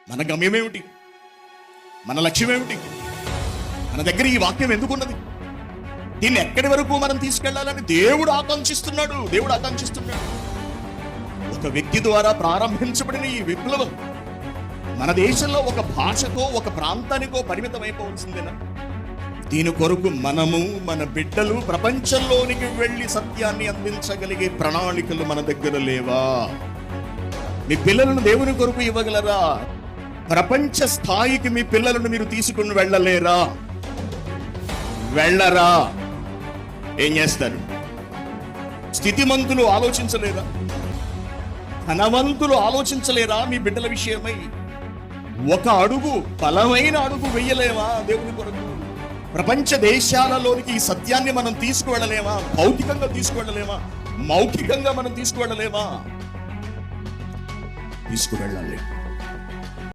మన గమ్యమేమిటి? మన లక్ష్యం ఏమిటి? మన దగ్గర ఈ వాక్యం ఎందుకున్నది? దీన్ని ఎక్కడి వరకు మనం తీసుకెళ్లాలని దేవుడు ఆకాంక్షిస్తున్నాడు. ఒక వ్యక్తి ద్వారా ప్రారంభించబడిన ఈ విప్లవం మన దేశంలో ఒక భాషకో ఒక ప్రాంతానికో పరిమితం అయిపోవలసిందేనా? దీని కొరకు మనము, మన బిడ్డలు ప్రపంచంలోనికి వెళ్ళి సత్యాన్ని అందించగలిగే ప్రణాళికలు మన దగ్గర లేవా? మీ పిల్లలను దేవుని కొరకు ఇవ్వగలరా? ప్రపంచ స్థాయికి మీ పిల్లలను మీరు తీసుకుని వెళ్ళరా? ఏం చేస్తారు? స్థితిమంతులు ఆలోచించలేరా? ధనవంతులు ఆలోచించలేరా? మీ బిడ్డల విషయమై ఒక అడుగు, బలమైన అడుగు వెయ్యలేమా దేవుని కొరకు? ప్రపంచ దేశాలలోనికి ఈ సత్యాన్ని మనం తీసుకువెళ్ళలేమా? భౌతికంగా తీసుకువెళ్ళలేమా? మౌఖికంగా మనం తీసుకువెళ్ళలేమా? తీసుకువెళ్ళాలి.